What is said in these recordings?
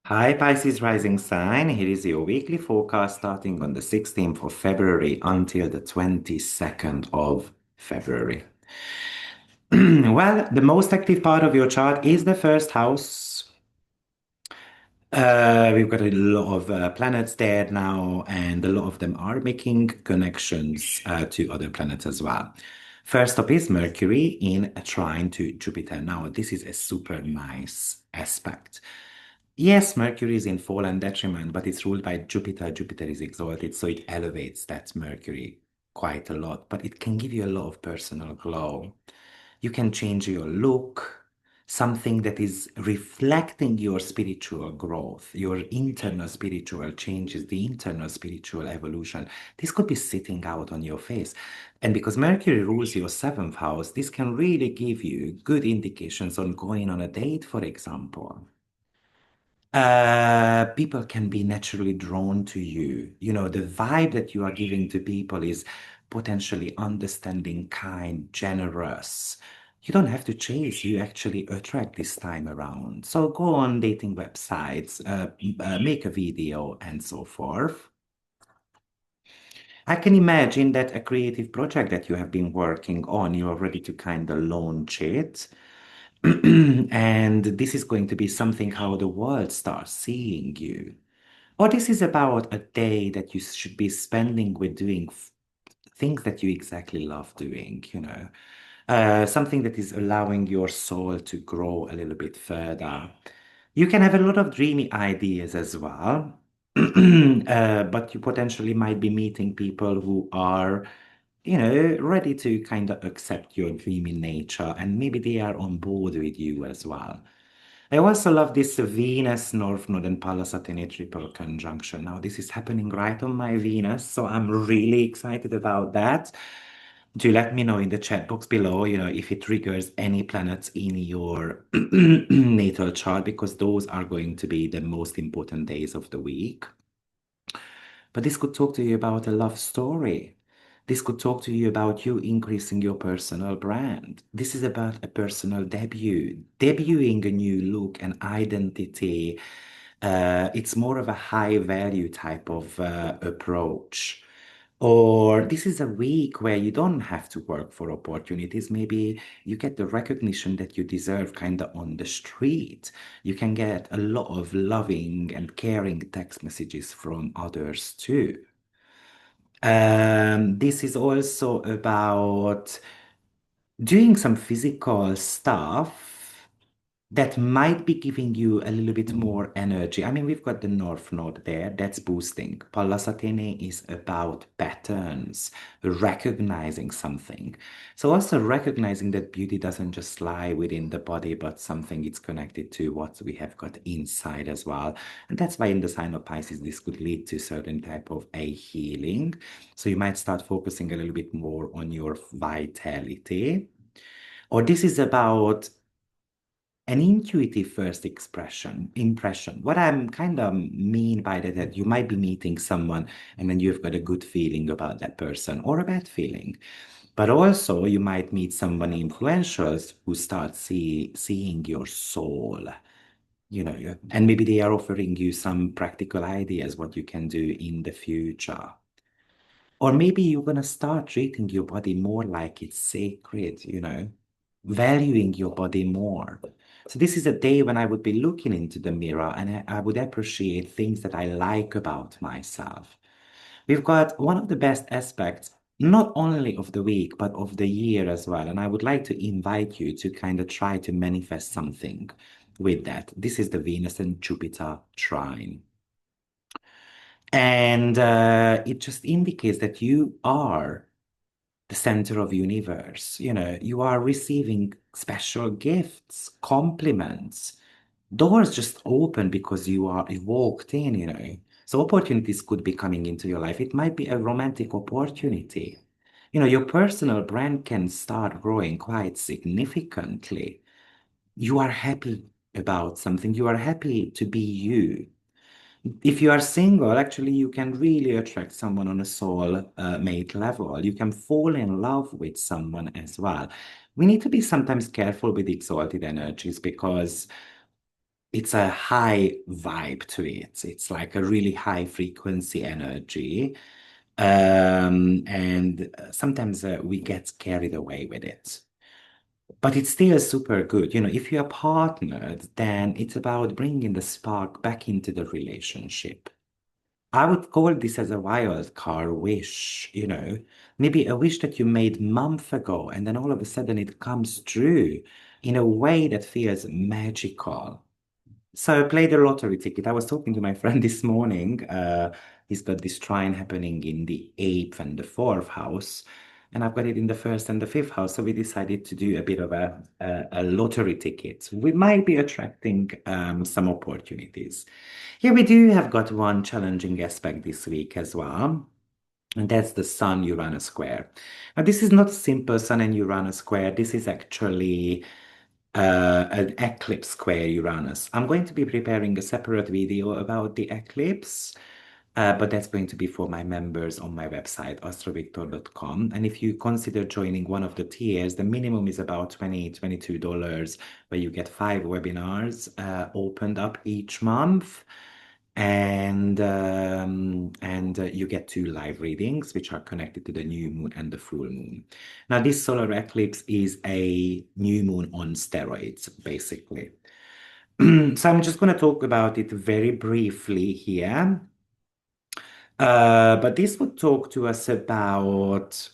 Hi, Pisces rising sign. Here is your weekly forecast starting on the 16th of February until the 22nd of February. Well, the most active part of your chart is the first house. We've got a lot of planets there now, and a lot of them are making connections to other planets as well. First up is Mercury in a trine to Jupiter. Now, this is a super nice aspect. Yes, Mercury is in fall and detriment, but it's ruled by Jupiter. Jupiter is exalted, so it elevates that Mercury quite a lot, but it can give you a lot of personal glow. You can change your look, something that is reflecting your spiritual growth, your internal spiritual changes, the internal spiritual evolution. This could be sitting out on your face. And because Mercury rules your seventh house, this can really give you good indications on going on a date, for example. People can be naturally drawn to you. You know, the vibe that you are giving to people is potentially understanding, kind, generous. You don't have to chase, you actually attract this time around. So go on dating websites, make a video, and so forth. I can imagine that a creative project that you have been working on, you are ready to kind of launch it. And this is going to be something how the world starts seeing you. Or this is about a day that you should be spending with doing things that you exactly love doing, something that is allowing your soul to grow a little bit further. You can have a lot of dreamy ideas as well, but you potentially might be meeting people who are, ready to kind of accept your dreamy nature, and maybe they are on board with you as well. I also love this Venus North Node and Pallas Athene triple conjunction. Now, this is happening right on my Venus, so I'm really excited about that. Do let me know in the chat box below, if it triggers any planets in your natal chart, because those are going to be the most important days of the week. But this could talk to you about a love story. This could talk to you about you increasing your personal brand. This is about a personal debut, debuting a new look and identity. It's more of a high value type of approach. Or this is a week where you don't have to work for opportunities. Maybe you get the recognition that you deserve kind of on the street. You can get a lot of loving and caring text messages from others too. This is also about doing some physical stuff that might be giving you a little bit more energy. I mean, we've got the North Node there, that's boosting. Pallas Athene is about patterns, recognizing something. So also recognizing that beauty doesn't just lie within the body, but something it's connected to what we have got inside as well. And that's why in the sign of Pisces, this could lead to certain type of a healing. So you might start focusing a little bit more on your vitality. Or this is about an intuitive first impression. What I'm kind of mean by that you might be meeting someone and then you've got a good feeling about that person or a bad feeling. But also you might meet someone influential who starts seeing your soul, and maybe they are offering you some practical ideas what you can do in the future. Or maybe you're going to start treating your body more like it's sacred, valuing your body more. So this is a day when I would be looking into the mirror and I would appreciate things that I like about myself. We've got one of the best aspects, not only of the week, but of the year as well. And I would like to invite you to kind of try to manifest something with that. This is the Venus and Jupiter trine. And it just indicates that you are the center of universe. You are receiving special gifts, compliments. Doors just open because you walked in. So opportunities could be coming into your life. It might be a romantic opportunity. Your personal brand can start growing quite significantly. You are happy about something. You are happy to be you. If you are single, actually, you can really attract someone on a soul mate level. You can fall in love with someone as well. We need to be sometimes careful with exalted energies because it's a high vibe to it. It's like a really high frequency energy. And sometimes we get carried away with it. But it's still super good. If you're partnered, then it's about bringing the spark back into the relationship. I would call this as a wild card wish, maybe a wish that you made month ago, and then all of a sudden it comes true in a way that feels magical. So I played the lottery ticket. I was talking to my friend this morning. He's got this trine happening in the eighth and the fourth house, and I've got it in the first and the fifth house. So we decided to do a bit of a lottery ticket. We might be attracting some opportunities. Yeah, we do have got one challenging aspect this week as well. And that's the Sun-Uranus square. Now, this is not simple Sun and Uranus square. This is actually an eclipse square Uranus. I'm going to be preparing a separate video about the eclipse, but that's going to be for my members on my website, AstroViktor.com. And if you consider joining one of the tiers, the minimum is about $22, where you get 5 webinars opened up each month. And you get 2 live readings, which are connected to the new moon and the full moon. Now, this solar eclipse is a new moon on steroids, basically. So I'm just going to talk about it very briefly here. But this would talk to us about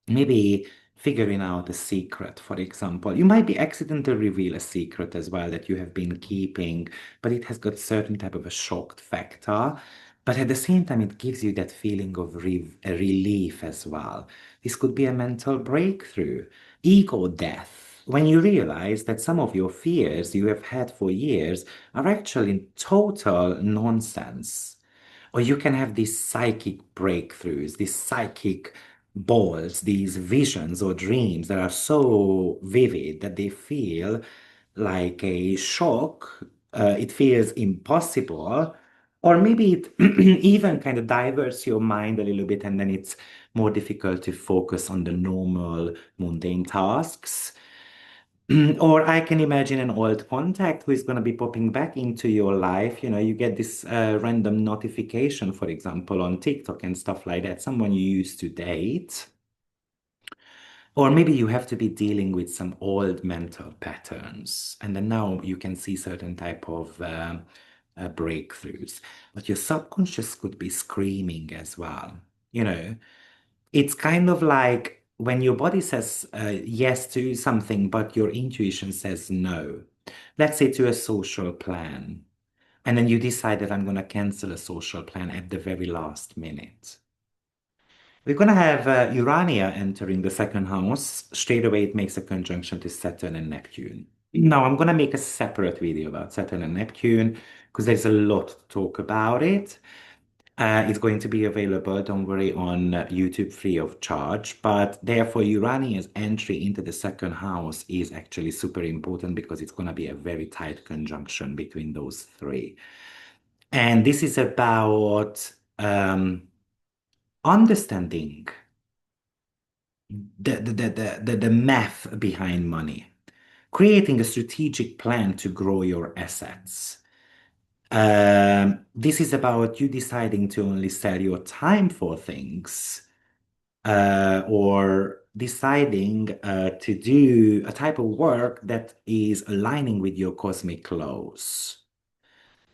maybe figuring out a secret, for example. You might be accidentally reveal a secret as well that you have been keeping, but it has got certain type of a shocked factor. But at the same time, it gives you that feeling of a relief as well. This could be a mental breakthrough, ego death. When you realize that some of your fears you have had for years are actually total nonsense. Or you can have these psychic breakthroughs, these psychic balls, these visions or dreams that are so vivid that they feel like a shock. It feels impossible. Or maybe it even kind of diverts your mind a little bit, and then it's more difficult to focus on the normal, mundane tasks. Or I can imagine an old contact who is going to be popping back into your life. You get this random notification, for example, on TikTok and stuff like that, someone you used to date. Or maybe you have to be dealing with some old mental patterns, and then now you can see certain type of breakthroughs. But your subconscious could be screaming as well. You know, it's kind of like when your body says yes to something, but your intuition says no. Let's say to a social plan, and then you decide that I'm going to cancel a social plan at the very last minute. We're going to have Urania entering the second house. Straight away, it makes a conjunction to Saturn and Neptune. Now, I'm going to make a separate video about Saturn and Neptune because there's a lot to talk about it. It's going to be available, don't worry, on YouTube free of charge. But therefore, Urania's entry into the second house is actually super important because it's going to be a very tight conjunction between those three. And this is about understanding the math behind money, creating a strategic plan to grow your assets. This is about you deciding to only sell your time for things, or deciding to do a type of work that is aligning with your cosmic laws.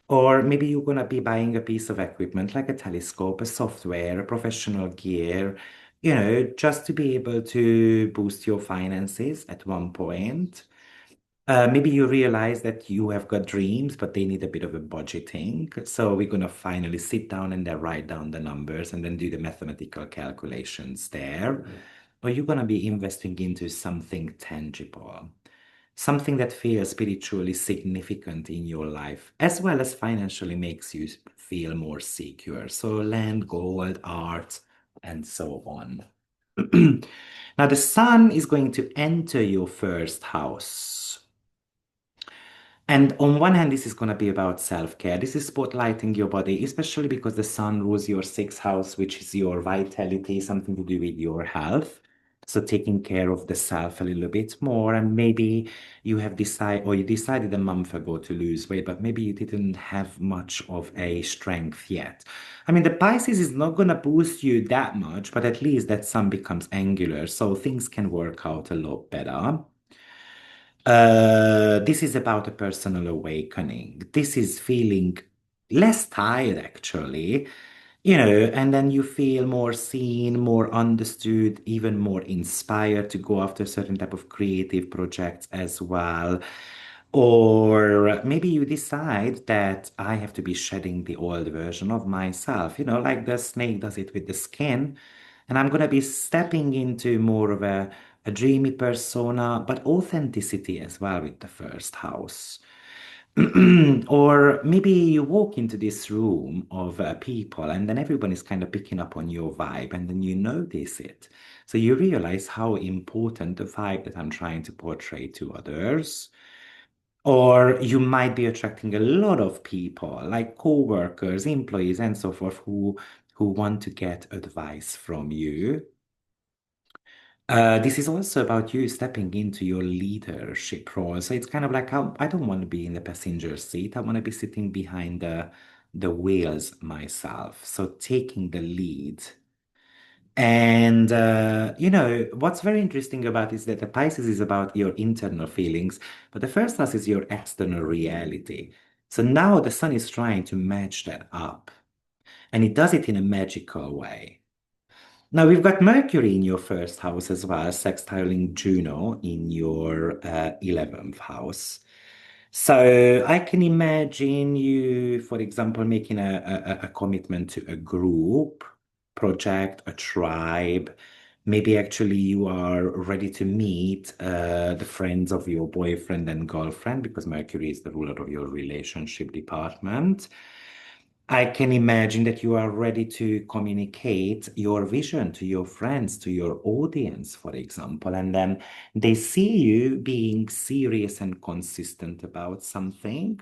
Or maybe you're going to be buying a piece of equipment like a telescope, a software, a professional gear, just to be able to boost your finances at one point. Maybe you realize that you have got dreams, but they need a bit of a budgeting. So we're going to finally sit down and then write down the numbers and then do the mathematical calculations there. Or you're going to be investing into something tangible, something that feels spiritually significant in your life, as well as financially makes you feel more secure. So land, gold, art, and so on. Now, the sun is going to enter your first house. And on one hand, this is going to be about self-care. This is spotlighting your body, especially because the sun rules your sixth house, which is your vitality, something to do with your health. So taking care of the self a little bit more, and maybe you decided a month ago to lose weight, but maybe you didn't have much of a strength yet. I mean, the Pisces is not gonna boost you that much, but at least that sun becomes angular, so things can work out a lot better. This is about a personal awakening. This is feeling less tired, actually, and then you feel more seen, more understood, even more inspired to go after certain type of creative projects as well. Or maybe you decide that I have to be shedding the old version of myself, like the snake does it with the skin. And I'm going to be stepping into more of a dreamy persona, but authenticity as well with the first house. Or maybe you walk into this room of people and then everyone is kind of picking up on your vibe and then you notice it. So you realize how important the vibe that I'm trying to portray to others. Or you might be attracting a lot of people, like co-workers, employees, and so forth, who want to get advice from you. This is also about you stepping into your leadership role. So it's kind of like I don't want to be in the passenger seat. I want to be sitting behind the wheels myself. So taking the lead. And what's very interesting about is that the Pisces is about your internal feelings, but the first house is your external reality. So now the sun is trying to match that up, and it does it in a magical way. Now we've got Mercury in your first house as well, sextiling Juno in your 11th house. So I can imagine you, for example, making a commitment to a group, project, a tribe. Maybe actually you are ready to meet the friends of your boyfriend and girlfriend because Mercury is the ruler of your relationship department. I can imagine that you are ready to communicate your vision to your friends, to your audience, for example, and then they see you being serious and consistent about something.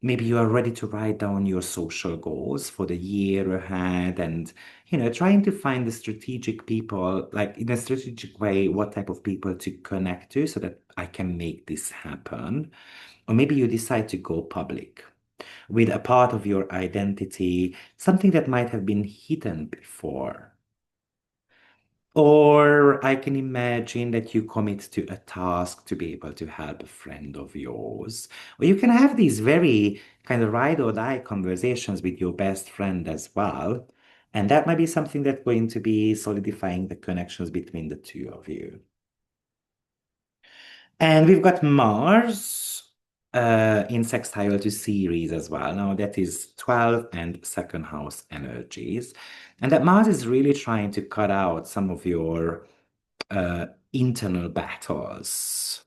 Maybe you are ready to write down your social goals for the year ahead and, trying to find the strategic people, like in a strategic way, what type of people to connect to so that I can make this happen. Or maybe you decide to go public with a part of your identity, something that might have been hidden before. Or I can imagine that you commit to a task to be able to help a friend of yours. Or you can have these very kind of ride or die conversations with your best friend as well. And that might be something that's going to be solidifying the connections between the two of you. And we've got Mars in sextile to Ceres as well. Now that is 12 and second house energies. And that Mars is really trying to cut out some of your internal battles.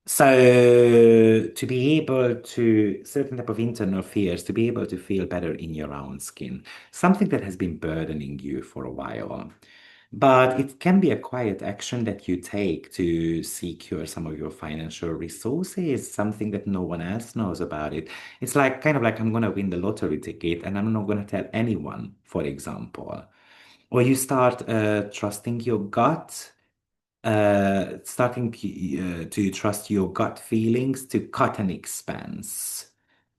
So to be able to certain type of internal fears, to be able to feel better in your own skin, something that has been burdening you for a while. But it can be a quiet action that you take to secure some of your financial resources, something that no one else knows about it. It's like kind of like I'm gonna win the lottery ticket and I'm not gonna tell anyone, for example. Or you start trusting your gut, starting to trust your gut feelings to cut an expense,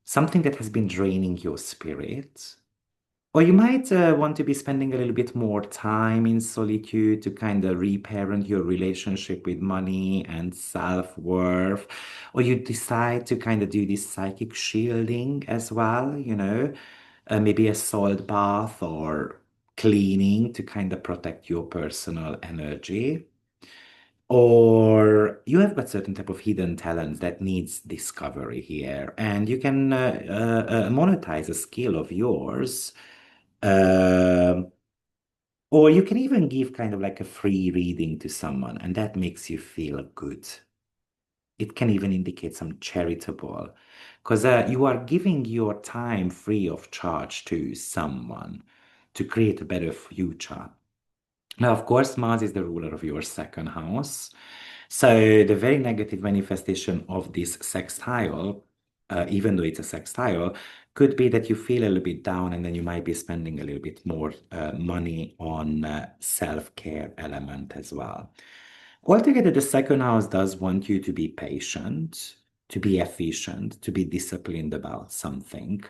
something that has been draining your spirit. Or you might want to be spending a little bit more time in solitude to kind of reparent your relationship with money and self-worth. Or you decide to kind of do this psychic shielding as well, maybe a salt bath or cleaning to kind of protect your personal energy. Or you have got certain type of hidden talents that needs discovery here, and you can monetize a skill of yours. Um, or you can even give kind of like a free reading to someone, and that makes you feel good. It can even indicate some charitable, because you are giving your time free of charge to someone to create a better future. Now, of course, Mars is the ruler of your second house. So the very negative manifestation of this sextile even though it's a sextile, could be that you feel a little bit down and then you might be spending a little bit more money on self-care element as well. Altogether, the second house does want you to be patient, to be efficient, to be disciplined about something.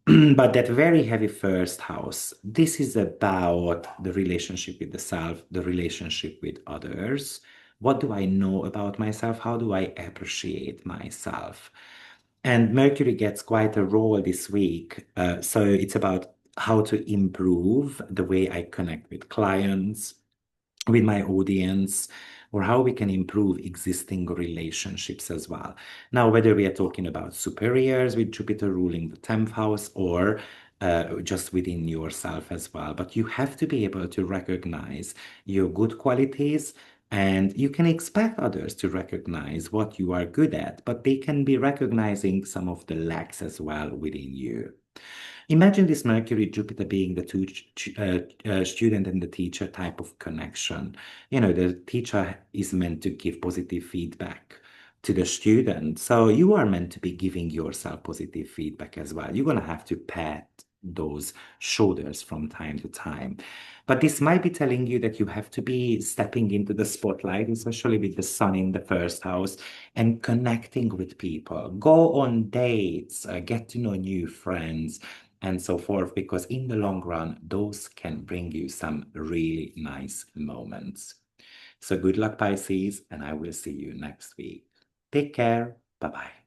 But that very heavy first house, this is about the relationship with the self, the relationship with others. What do I know about myself? How do I appreciate myself? And Mercury gets quite a role this week. So it's about how to improve the way I connect with clients, with my audience, or how we can improve existing relationships as well. Now, whether we are talking about superiors with Jupiter ruling the 10th house or just within yourself as well. But you have to be able to recognize your good qualities, and you can expect others to recognize what you are good at, but they can be recognizing some of the lacks as well within you. Imagine this Mercury Jupiter being the student and the teacher type of connection. You know, the teacher is meant to give positive feedback to the student. So you are meant to be giving yourself positive feedback as well. You're going to have to pat those shoulders from time to time. But this might be telling you that you have to be stepping into the spotlight, especially with the sun in the first house, and connecting with people. Go on dates, get to know new friends, and so forth, because in the long run, those can bring you some really nice moments. So good luck, Pisces, and I will see you next week. Take care. Bye bye.